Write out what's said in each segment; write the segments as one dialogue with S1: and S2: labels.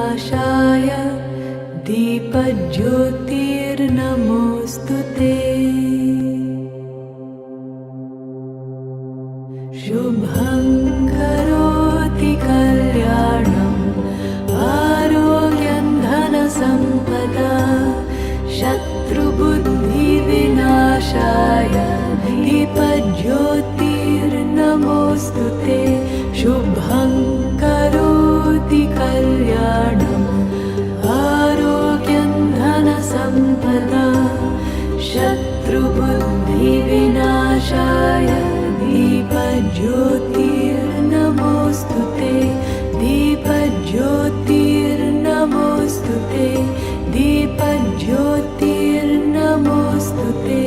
S1: विनाशाय दीपज्योतिर्नमोऽस्तुते। शुभं करोति कल्याणम् आरोग्यं धनसम्पदा शत्रुबुद्धिविनाशाय दीपज्योतिर्नमोऽस्तुते। शुभं करोति कल्याणम् आरोग्यं धनसम्पदा शत्रुबुद्धिविनाशाय दीपज्योतिर्नमोऽस्तुते। दीपज्योतिर्नमोऽस्तुते। दीपज्योतिर्नमोऽस्तुते।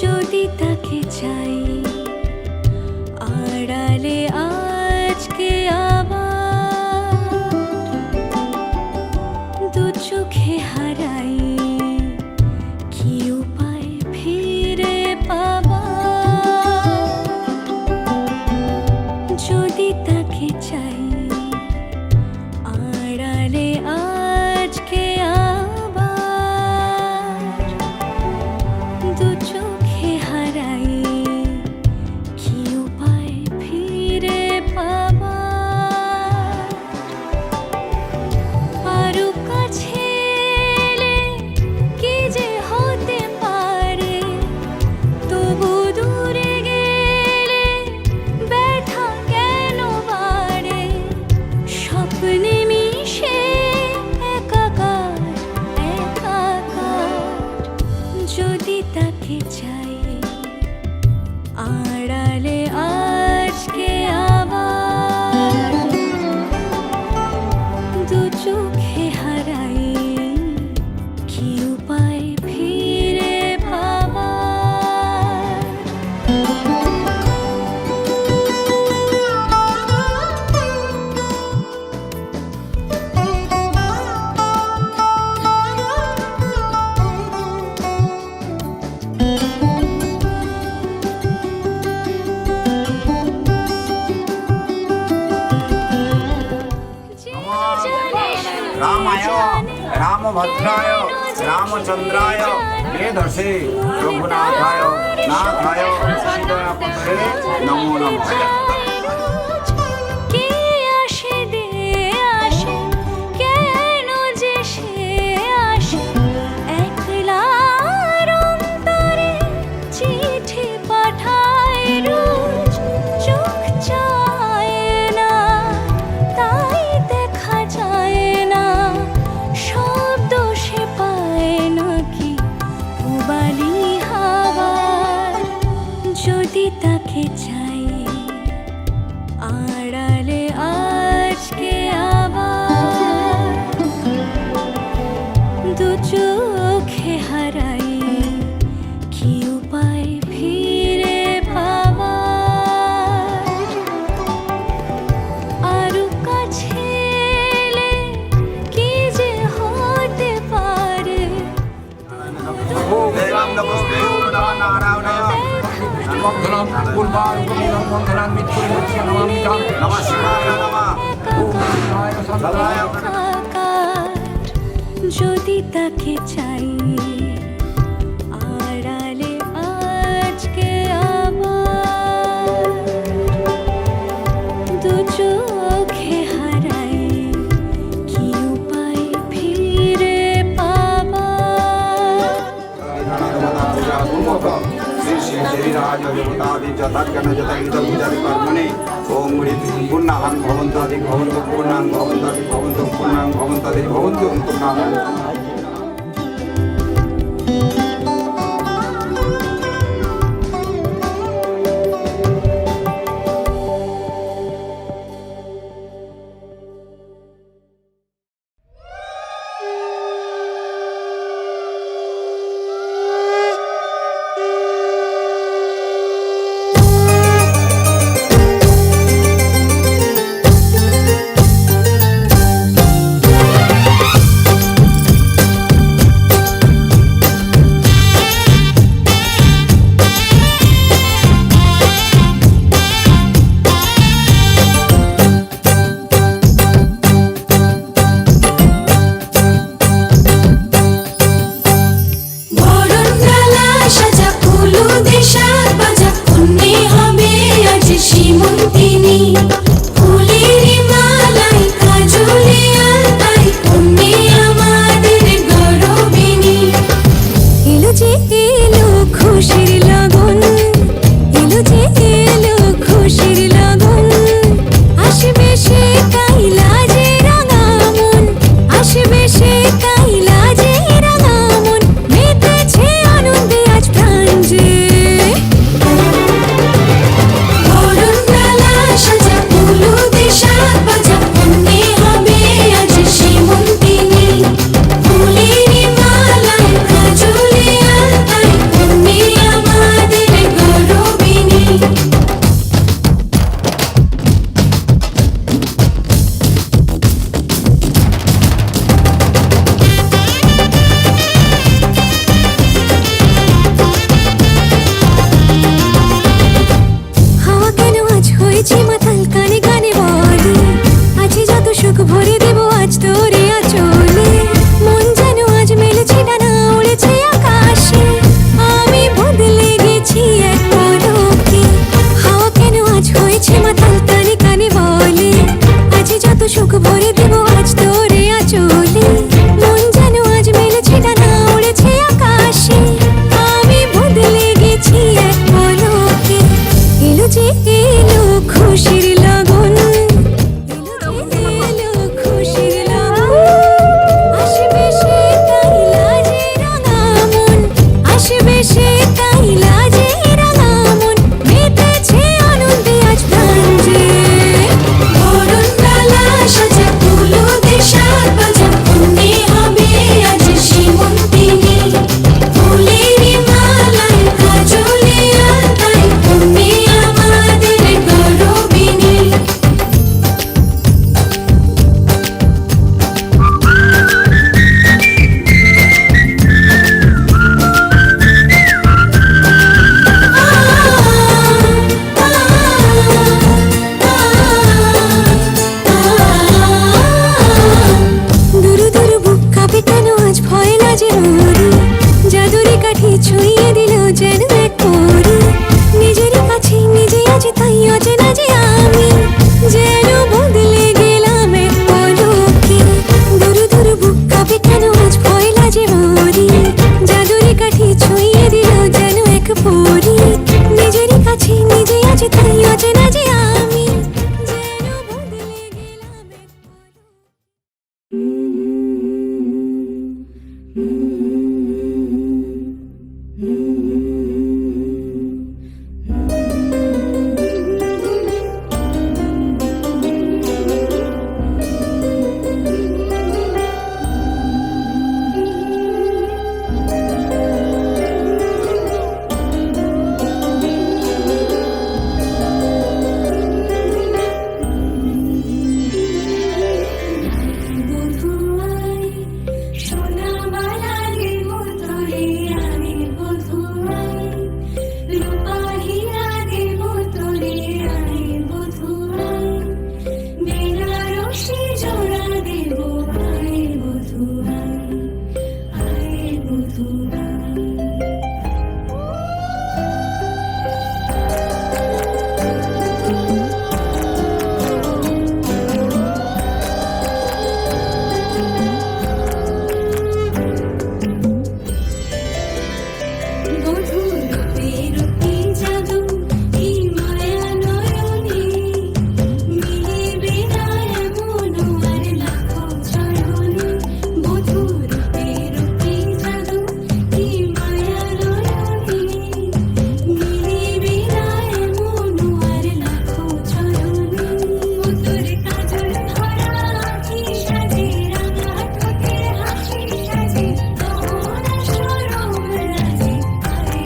S2: যদি তাকে চাই আড়ালে আজকে আবার দু চোখে হারাই কি উপায় ফিরে পাবার। যদি তাকে চাই আড়ালে আজকে আবার দু চোখে হারাই কি উপায় ফিরে পাবার। আরো কাছে এলে কি যে হতে পারে, তবু দূরে গেলে ব্যথা কেন বাড়ে। স্বপ্নে মিশে একাকার একাকার যদি তাকে চাই আড়ালে আজকে আবার দু চোখে হারাই কি উপায় ফিরে পাবার।
S3: रामाय रामभद्राय रामचंद्राय वेदसे रघुनाथाय नाथाय सीतापते नमो नमः।
S2: কে আসে দে আসে কেন যে সে আসে, একলার অন্তরে চিঠি পাঠায় রোজ। চোখ চায় না তাই দেখা যায় না, শব্দ সে পায় নাকি উবালি হাওয়ার। যদি তাকে চাই আড়ালে আজকে আবার দু চোখে হারাই কি উপায় ফিরে পাবার। আরো কাছে এলে কি যে হতে পারে,
S3: नमः शिवाय नमः।
S2: একাকার যদি তাকে চাই আড়ালে আজকে আবার দু চোখে হারাই কি উপায় ফিরে পাবার।
S3: श्री श्री देवीराज देवतादि जताज्ञान जतैदं कर्मणि ओम पूर्णाहं भवन्तादि भवन्तु पूर्णां भवन्तादि भवन्तु पूर्णां भवन्तादि भवन्तु पूर्णां।
S2: এলো খুশির লগন, এলো যে এলো খুশির লগন, আসবে সে কাইলা যে রাঙা মন, আসবে সে কাইলা যে রাঙা মন, মেতেছে আনন্দে আজ প্রাণ যে। বরণডালা সাজা হলুদে শাক ভাজা, অন্যে হবে আজ সীমন্তিনী, ফুলের মালায় কাজলে আলতায়, অন্যে আমাদের গৌরবিনী। হাওয়া কেন আজ হয়েছে মাতাল, কানে কানে বলে আছে যত সুখ ভরে দেব আজ তোরে আঁচলে। মন যেন আজ মেলেছে ডানা, উড়েছে আকাশে, আমি বদলে গেছি এক পলকে। হাওয়া কেন আজ হয়েছে মাতাল, কানে কানে বলে আছে যত সুখ ভরে দেব আজ তোরে আঁচলে। মন যেন আজ মেলেছে ডানা, উড়েছে আকাশে, আমি বদলে গেছি এক পলকে। এলো যে এলো খুশির লগন, এলো যে এলো খুশির লগন, আসবে সে কাইলা যে রাঙা মন, আসবে সে কাইলা যে রাঙা মন, মেতেছে আনন্দে আজ প্রাণ যে। বরণডালা সাজা হলুদে শাক ভাজা, অন্যে হবে আজ সীমন্তিনী, ফুলের মালায় কাজলে আলতায়, অন্যে আমাদের গৌরবিনী। দুরু দুরু বুক কাঁপে কেন আজ ভয় লাজে মরি, জাদুরি কাঠি ছুঁয়ে দিল যেন এক পরি, নিজেরই কাছে নিজে আছি তাই অচেনা যে আমি, যেন বদলে গেলাম এক পলকে। দুরু দুরু বুক কাঁপে কেন আজ ভয় লাজে মরি, জাদুরি কাঠি ছুঁয়ে দিল যেন এক পরি, নিজেরই কাছে নিজে আছি তাই অচেনা যে আমি, যেন বদলে গেলাম এক পলকে। বধুয়াই সোনা বালারে মতরে আরে বধুয়াই, রূপা হীরা দেব তোরে আরে বধুয়াই, বেনারসি জোড়া দেব আরে বধুয়াই, আরে বধুয়াই। বধুর রূপে জাদু এই মায়া নয়নে, মিলিবে না এমন আর লাখো চরণে। বধুর রূপে জাদু এই মায়া নয়নে, মিলিবে না এমন আর লাখো চরণে। তোর কাজল ধরা আঁখি সাজে, রাঙা ঠোঁটে হাসি সাজে, মোহনা সরম রাজে, আরে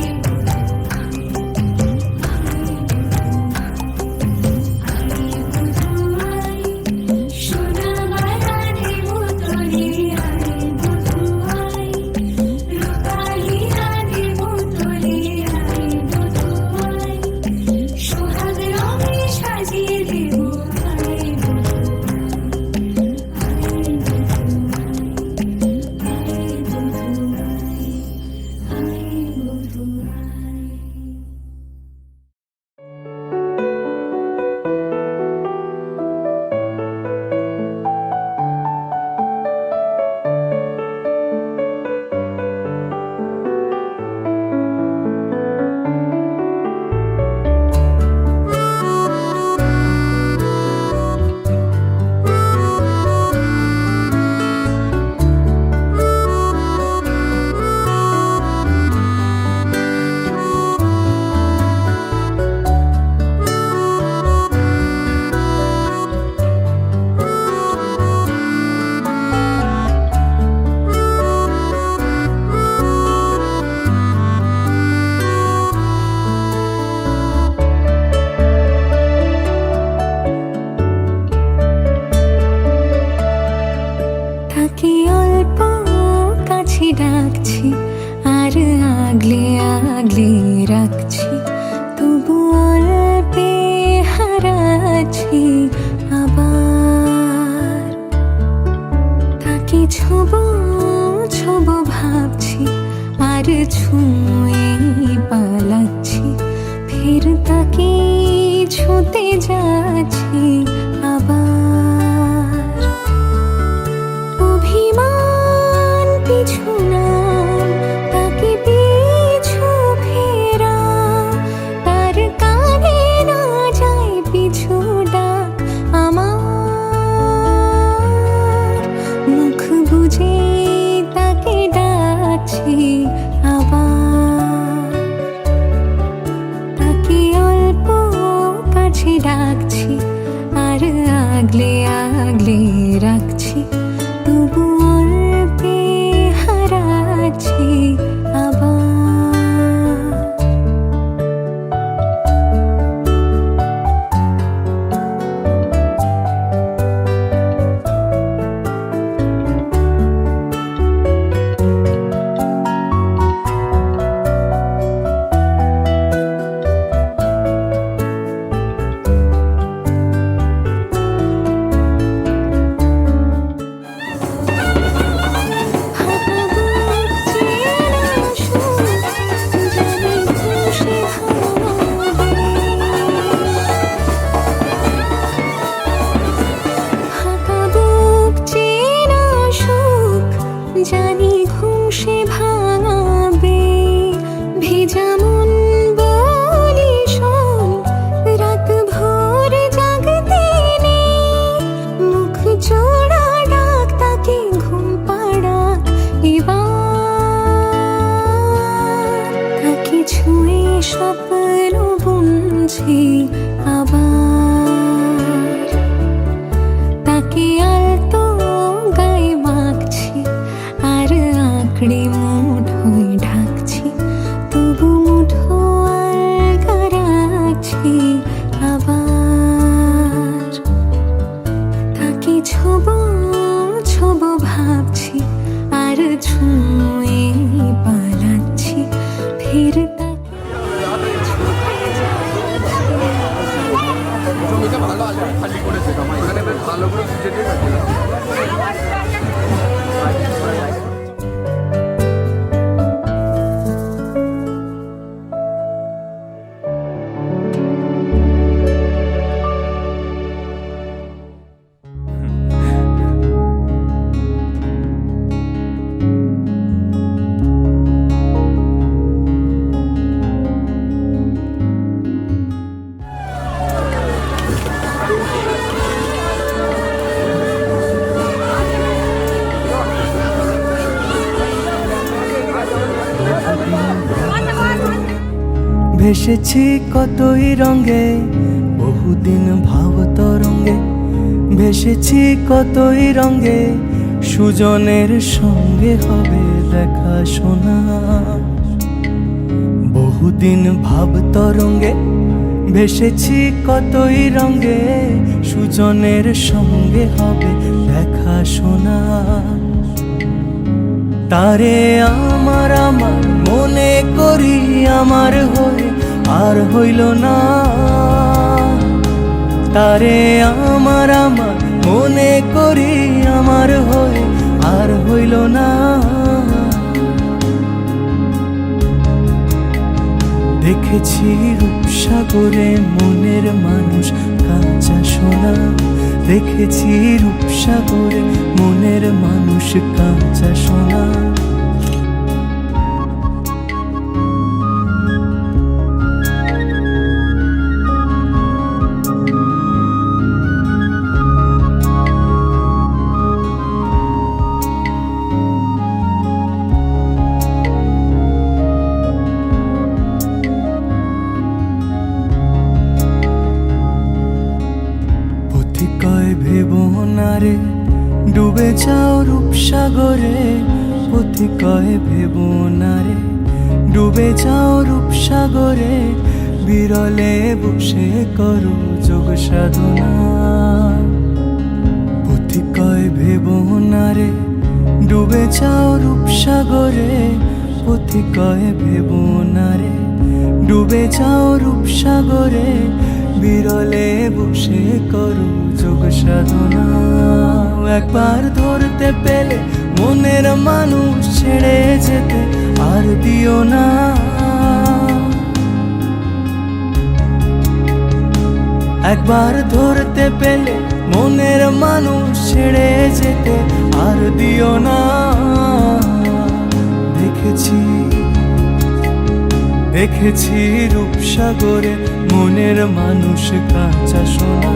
S2: আগলে আগলে রাখছি, তবু অল্পে হারাচ্ছি আবার। তাকে ছোব ছোব ভাবছি, আর ছুঁয়ে পালাচ্ছি, ফের তাকে ছুঁতে যাচ্ছি আবার। অভিমান পিছু নাম, তাকে পিছু ফেরা, তার কানে না যায় পিছু ডাক আমার। মুখ বুজে তাকে ডাকছি আবার, তাকে অল্প কাছে ডাকছি, আর আগলে আগলে রাখছি, তবু অল্পে হারাচ্ছি আবার। জানি ঘুম সে ভাঙাবে, ভেজা মন বলি শোন, রাত ভোর জাগতে নেই, মুখ জোড়া ডাক তাকে ঘুম পাড়া এবার। তাকে ছুঁয়ে স্বপ্ন বুনছি আবার, তাকে আলতো গায়ে মাখছি, আর আঁকড়ে মুঠোয় ঢাকছি, তবু মুঠো আলগা রাখছি আবার। তাকে ছোব ছোব ভাবছি, আর ছুঁয়ে পালাচ্ছি, ফের তাকে
S4: জমিটা ভালো আলু খালি করেছে, এখানে বেশ ভালো করে বুঝে দিয়ে
S5: ভেসেছি কতই রঙে, বহুদিন ভাব তরঙ্গে, ভেসেছি কতই রঙে, সুজনের সঙ্গে হবে দেখা শোনা। বহুদিন ভাব তরঙ্গে, ভেসেছি কতই রঙে, সুজনের সঙ্গে হবে দেখা শোনা। তারে আমার আমার মনে করি আমার হয়ে আর হইল না, তারে আমার আমার মনে করি আমার হয়ে আর হইল না। দেখেছি রূপসাগরে মনের মানুষ কাঁচা সোনা, দেখেছি রূপসাগরে মনের মানুষ কাঁচা সোনা। ভেবনারে ডুবে যাও রূপসাগরে, পথি কয় ভেবনারে ডুবে যাও রূপসাগরে, বিরলে বসে করো যোগ সাধনা। পথি কয় ভেবনারে ডুবে যাও রূপসাগরে, প্রজাপতি কয়ে ভেব না রে, ডুবে যাও রূপসাগরে, বিরলে বসে করো যোগ সাধনা। একবার ধরতে পেলে মনের মানুষ ছেড়ে যেতে আর দিও না। একবার ধরতে পেলে মনের মানুষ ছেড়ে যেতে আর দিও না। দেখেছি দেখেছি রূপসাগরে মনের মানুষ কাঁচা সোনা,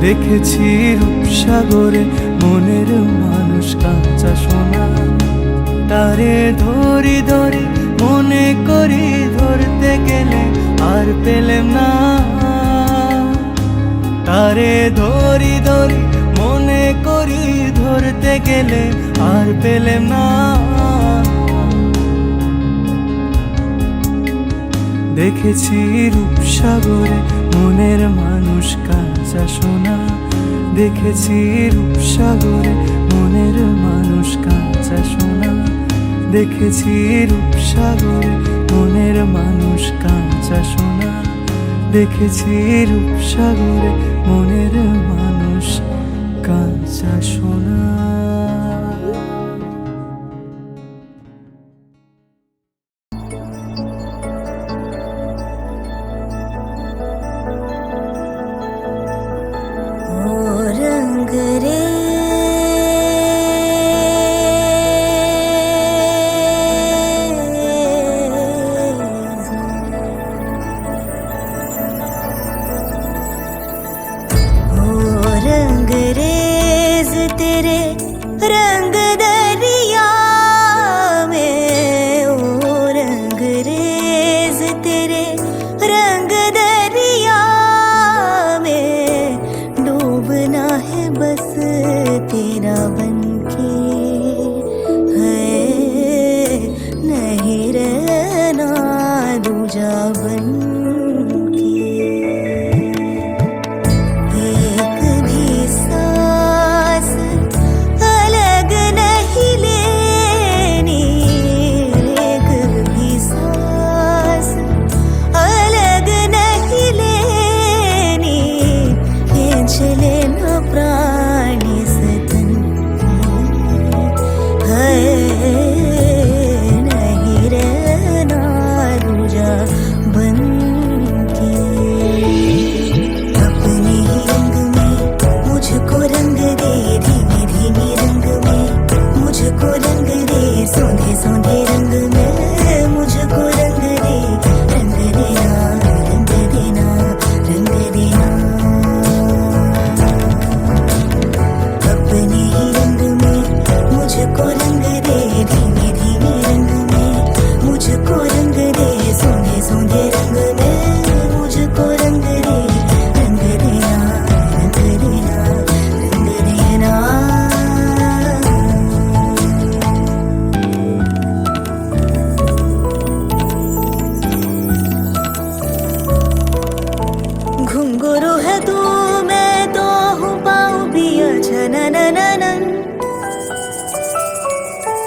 S5: দেখেছি রূপসাগরে মনের মানুষ কাঁচা সোনা। তারে ধরি ধরি মনে করি ধরতে গেলে আর পেলেম না। তারে ধরি ধরি মনে করি ধরতে গেলে আর পেলেম না। দেখেছি রূপসাগরে মনের মানুষ কাঁচা সোনা, দেখেছি রূপসাগরে মনের মানুষ কাঁচা সোনা, দেখেছি রূপসাগরে মনের মানুষ কাঁচা সোনা, দেখেছি রূপসাগরে মনের মানুষ কাঁচা সোনা।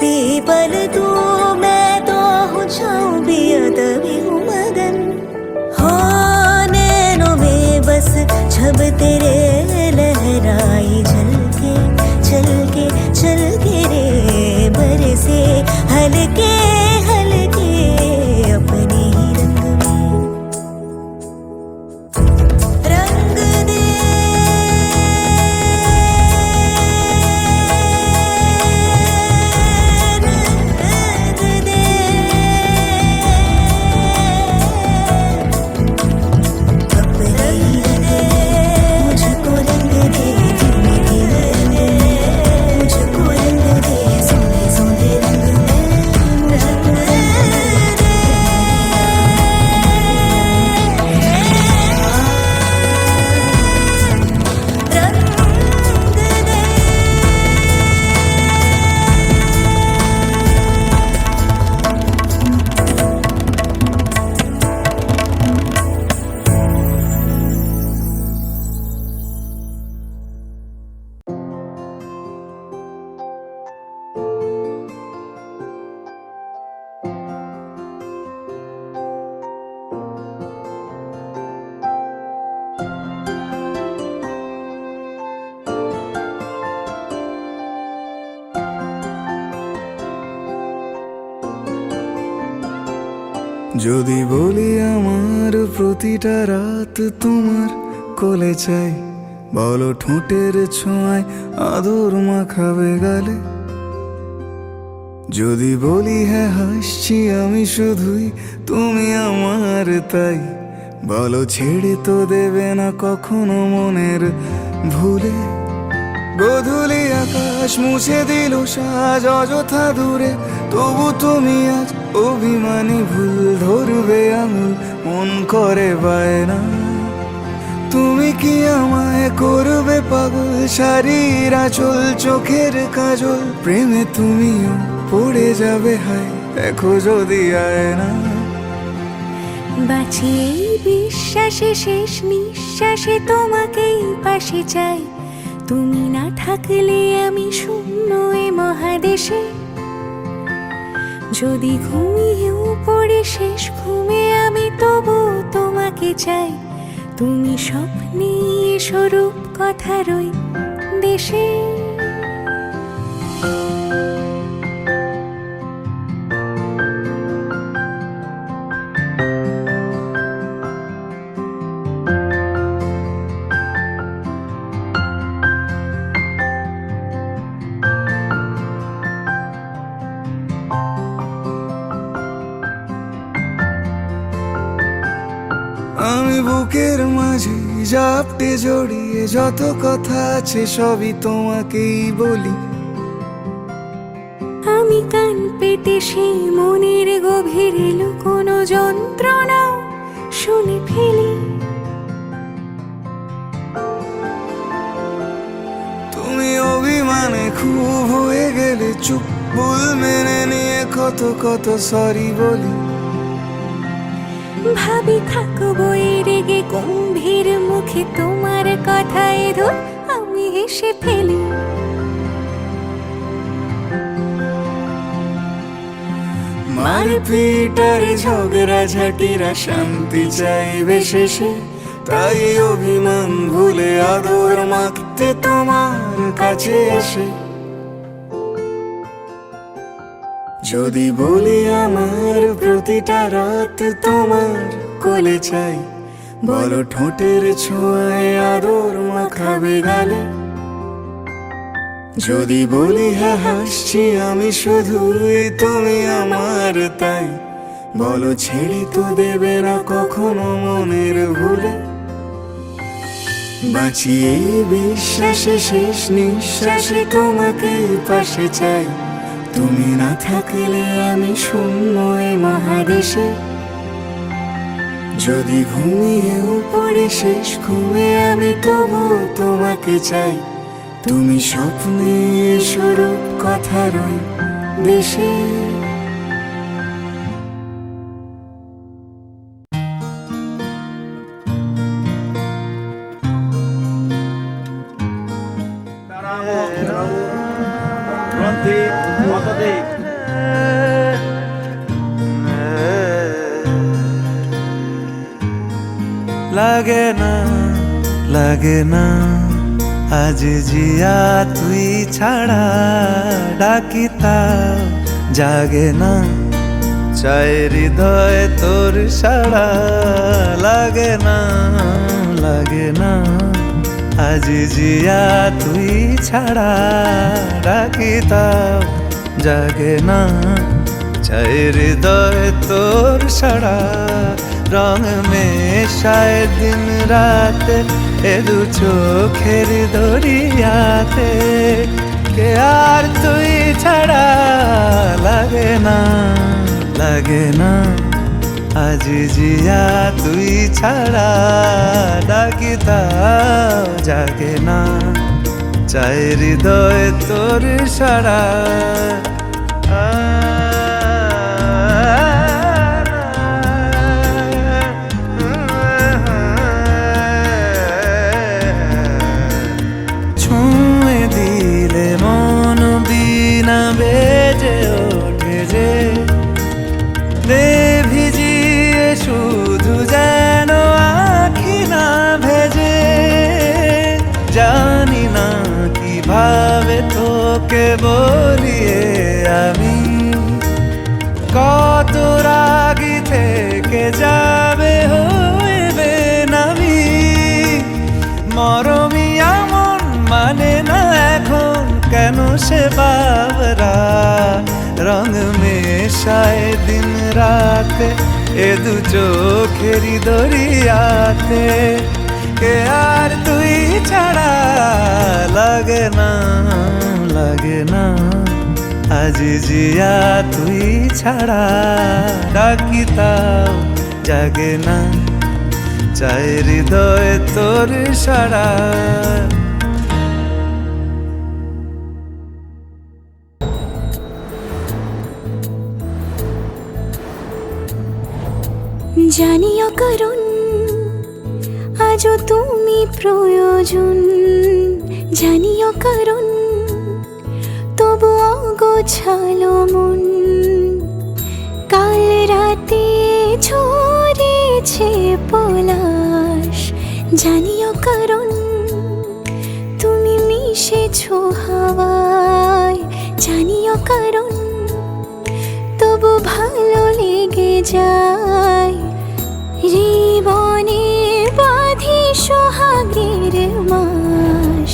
S2: पीपल तू मैं तो हूँ छाऊं तभी हूँ मगन हो नैनों में बस छब तेरे लहराई झलके झलके झलके रे बरसे हल्के हल्के अपने ही रंग में रंग दे मुझको
S5: যদি বলি আমার প্রতিটা রাত তোমার কোলে চাই, বলো ঠোঁটের ছোঁয়ায় আদর মাখাবে গালে। যদি বলি হ্যাঁ হাসছি আমি শুধুই, তুমি আমার তাই, বলো ছেড়ে তো দেবে না কখনো মনের ভুলে। গোধূলি আকাশ মুছে দিল সাজ অযথা দূরে, তবু তুমি আজ অভিমানী ভুল ধরবে আঙুল, মন করে বায়না। তুমি কি আমায় করবে পাগল, শাড়ির আঁচল চোখের কাজল, প্রেমে তুমিও পড়ে যাবে হায় দেখো যদি আয়না।
S2: বাঁচি এই বিশ্বাসে শেষ নিঃশ্বাসে তোমাকেই পাশে চাই, তুমি না থাকলে আমি শূন্য এ মহাদেশে। যদি ঘুমিয়েও পড়ে শেষ ঘুমে আমি তবু তোমাকে চাই, তুমি স্বপ্নে স্বরূপ কথার ওই দেশে।
S5: আমি বুকের মাঝে জাপটে জড়িয়ে যত কথা আছে সবই তোমাকেই বলি।
S2: আমি কান পেতে সেই মনের গভীরে লুকোনো যন্ত্রণা শুনে ফেলি।
S5: তুমি অভিমানে খুব হয়ে গেলে চুপ, ভুল মেনে নিয়ে কত কত সরি বলি।
S2: ভাবি থাকবো এই রেগে গম্ভীর মুখে তোমার কথায় ধর আমি হেসে ফেলি।
S5: মারপিট আর ঝগড়া ঝাঁটিরা শান্তি চাইবে শেষে, তাই অভিমান ভুলে আদর মাখতে তোমার কাছে এসে। যদি বলি আমার প্রতিটা রাত তোমার কোলে চাই, বলো ঠোঁটের ছোঁয়ায় আদর মাখাবে গালে। যদি বলি হ্যাঁ হাসছি আমি শুধুই, তুমি আমার তাই, বলো ছেড়ে তো দেবে না কখনো মনের ভুলে। বাঁচি এই বিশ্বাসে শেষ নিঃশ্বাসে তোমাকে পাশে চাই, তুমি না থাকলে আমি শূন্য এ মহাদেশে। যদি ঘুমিয়েও পড়ে শেষ ঘুমে আমি তবু তোমাকে চাই, তুমি স্বপ্নে স্বরূপ কথার ওই দেশে। লাগে না লাগে না আজ জিয়া তুই ছাড়া, ডাকিতাও জাগে না চাই হৃদয় তোর সাড়া। লাগে না লাগে না আজ জিয়া তুই ছাড়া, ডাকিতাও জাগে না চাই হৃদয় তোর সাড়া। রং মেশায় দিন রাত এ দু চোখের দরিয়াতে, কে আর তুই ছাড়া। লাগে না লাগে না আজ জিয়া তুই ছাড়া, ডাকিতাও জাগে না চাই হৃদয় তোর সাড়া। ছুঁয়ে দিলে মন বিনা বেজে ওঠে যে, দে ভিজিয়ে শুধু যেন আখি না ভেজে। জানি না কিভাবে তোকে বলিয়ে আমি যাবে হইবে নামি মরমিয়া মন মানে না এখন কেন সে বাবরা রং মেশায় দিন রাতে এ দু চোখেরি দরিয়াতে কে আর তুই ছাড়া লাগে না আজি জিয়া তুই ছাড়া ডাকি তাও জাগে না চাই হৃদয় তোর সারা
S2: জানিও কারণ আজও তুমি প্রয়োজন জানিও কারণ তবু অগোছালো মন কাল রাতে ঝরেছে পলাশ জানিও কারণ তুমি মিশেছো হাওয়ায় জানিও কারণ তবু ভালো লেগে যায় জীবনে বাঁধি সোহাগের মাস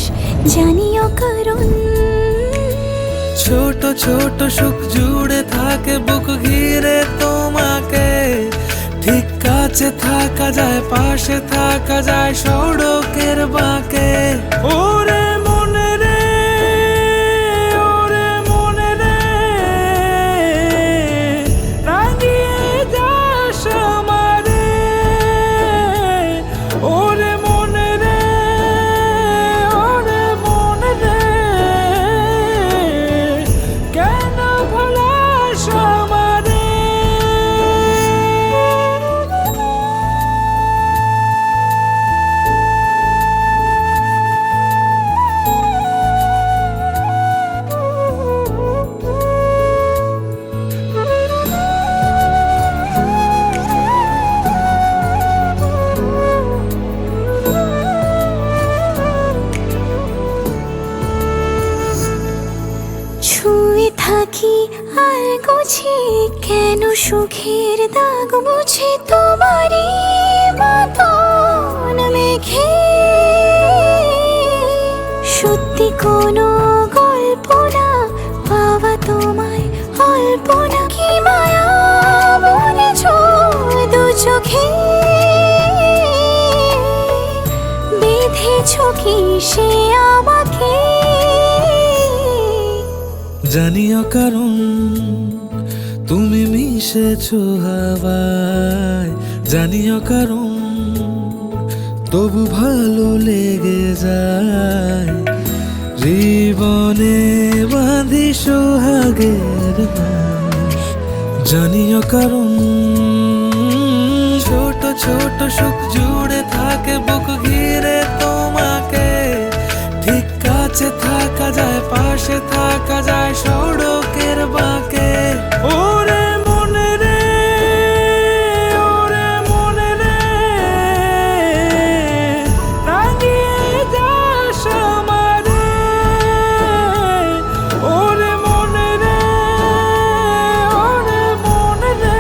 S2: জানিও কারণ
S5: ছোট ছোট সুখ জুড়ে থাকে বুক ঘিরে তোমাকে ঠিক কাছে থাকা যায় পাশে থাকা যায় সড়কের বাঁকে ওরে মনে রে ওরে মনে রে রাঙিয়ে যাস আমারে ওরে মনে রে ওরে মনে রে কেন ভোলাস আমারে
S2: ছুঁয়ে থাকি আর গুছি কেন সুখের দাগ মুছে তোমারই মতন মেঘে সত্যি কোনো গল্প না পাওয়া তোমায় অল্প না কি মায়া মনে দু চোখে বেঁধেছ কি সে আমাকে
S5: জানিও কারণ তুমি মিশেছো হাওয়ায় জানিও কারণ তবু ভালো লেগে যায় জীবনে বাঁধি সোহাগের মাস জানিও কারণ ছোট ছোট সুখ জুড়ে থাকে বুক ঘিরে তোমাকে ঠিক কাছে থাকা যায় পাশে থাকা যায় সড়কের বাঁকে ওরে মনে রে ওরে মনে রে রাঙিয়ে যাস আমারে ওরে মনে রে ওরে মনে রে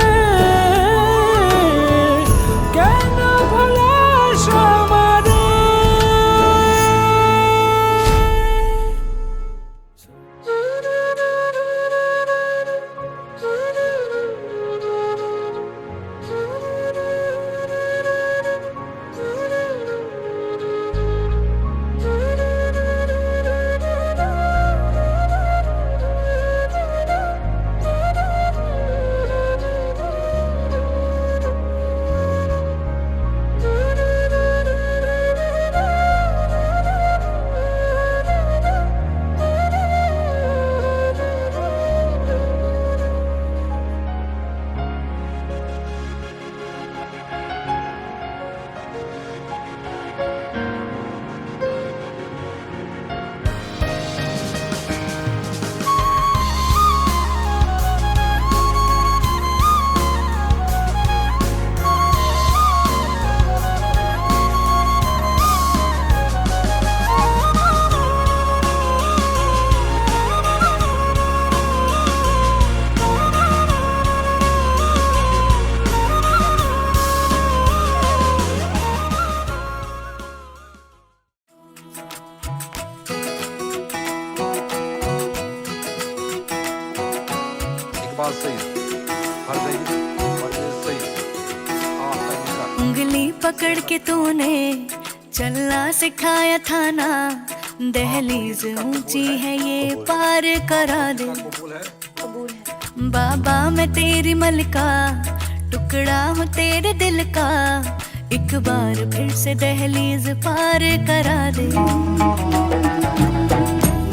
S5: কেন ভোলাস আমারে
S2: उंगली पकड़ के तूने चलना सिखाया था ना, दहलीज ऊंची है ये पार करा दे। बाबा मैं तेरी मलका, टुकड़ा हूँ तेरे दिल का, एक बार फिर से दहलीज पार करा दे।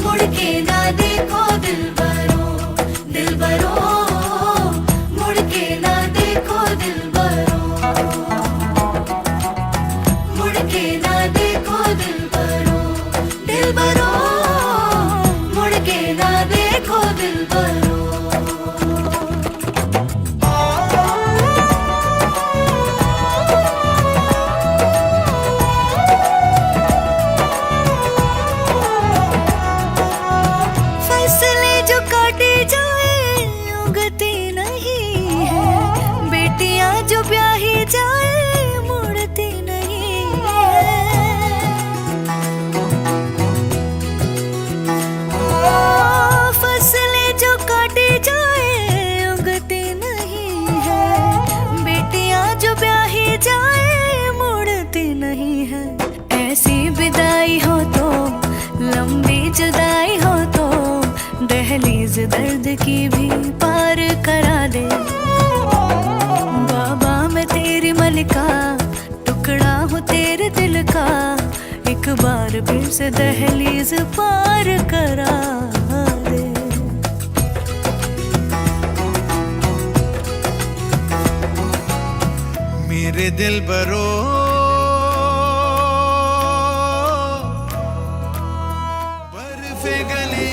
S2: मुड़ के ना देखो दिलबरो, दिलबरो, मुड़ के ना देखो दिलबरो, मुड़ के ना देखो दिलबरो, दिलबरो, मुड़ के ना देखो दिलबरो। फसलें जो काटी जाए उगती नहीं है, बेटियां जो ब्याही जाए मुड़ती नहीं है। फसलें जो काटी जाए उगती नहीं है, बेटियां जो ब्याही जाए मुड़ती नहीं है। ऐसी विदाई हो तो, लंबी जुदाई हो तो, दहलीज दर्द की भी पार करा दे। बाबा मैं तेरी मलिका, टुकड़ा हूँ तेरे दिल का, एक बार फिर से दहलीज पार करा दे।
S5: मेरे दिल बरो बर्फे गले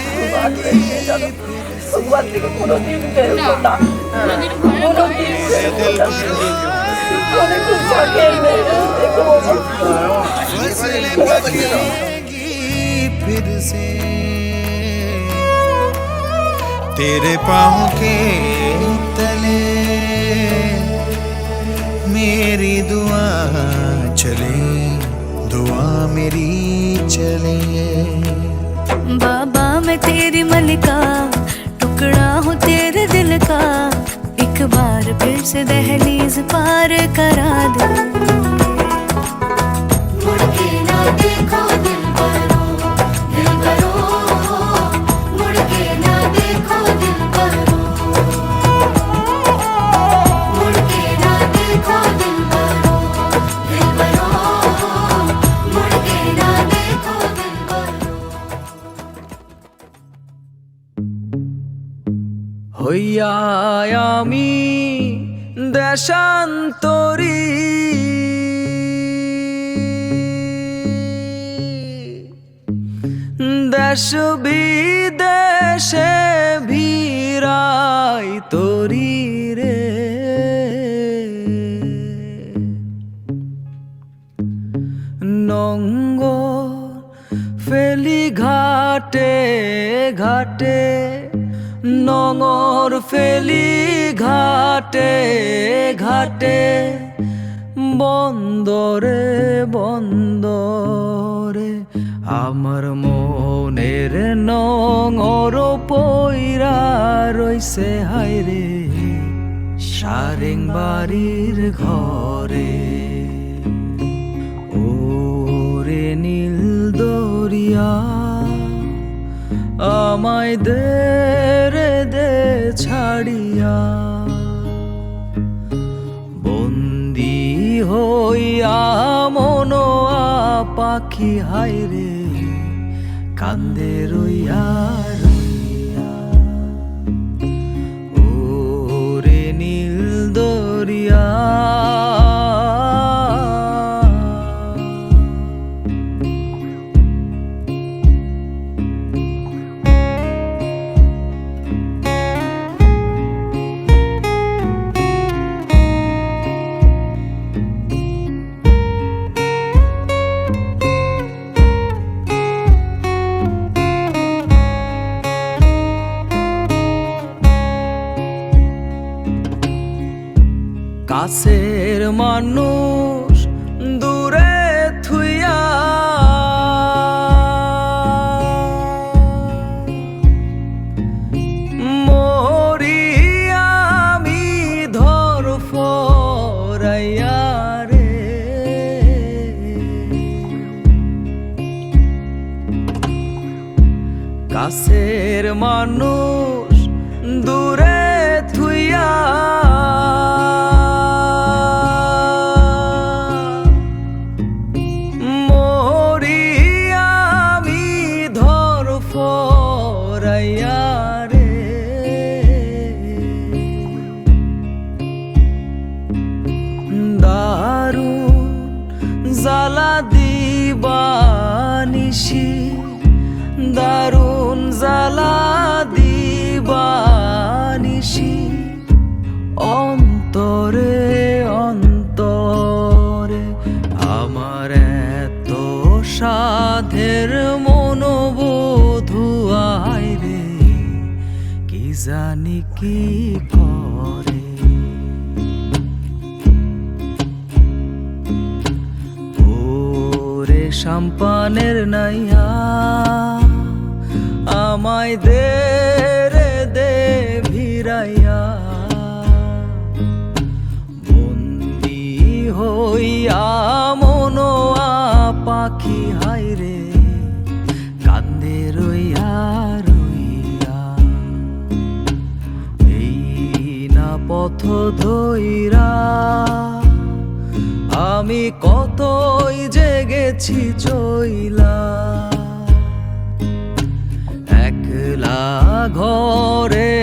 S5: फसलें पकेगी फिर से तेरे पाँव के तले। मेरी दुआ चले, दुआ मेरी चले।
S2: बाबा मैं तेरी मलिका, टुकड़ा हूँ तेरे दिल का, एक बार फिर से दहलीज पार करा दे। मुड़ के ना देखो दिलबरो, दिलबरो, मुड़ के ना देखो दिलबरो, मुड़ के ना देखो दिलबरो, दिलबरो, मुड़ के ना देखो दिलबरो।
S6: হইয়া আমি দেশান্তরী, দেশ বিদেশে ভিড়াই তরি রে। নঙ্গর ফেলি ঘাটে ঘাটে, নঙর ফেলি ঘাটে ঘাটে, বন্দরে বন্দরে আমার মনের নঙর পইরা রইছে হায়রে সারেং বাড়ির ঘরে। ওরে নীল দরিয়া আমায় দে রে দে ছাড়িয়া, বন্দি হইয়া মনোয়া পাখি হায়রে কান্দে রইয়া রইয়া। ওরে নীল দরিয়া কাছের মানুষ দূরে থুইয়া, মরি আমি ধর ফরাইয়া রে। কাছের মানুষ দূরে থুইয়া মরি আমি ধরফরাইয়া রে। দারুণ জ্বালা দিবানিশি, দারুণ জ্বালা দিবানিশি, অন্তরে অন্তরে আমার এত সাধের মনোবোধুয়াই রে, কি জানি কি করে। ওরে সাম্পানের নাইয়া আমায় দে রে দে ভিড়াইয়া, বন্দি হইয়া মনোয়া পাখি হাইরে কান্দে রইয়া রইয়া। এই না পথ ধইরা আমি কতই জেগেছি চইলা, একলা ঘরে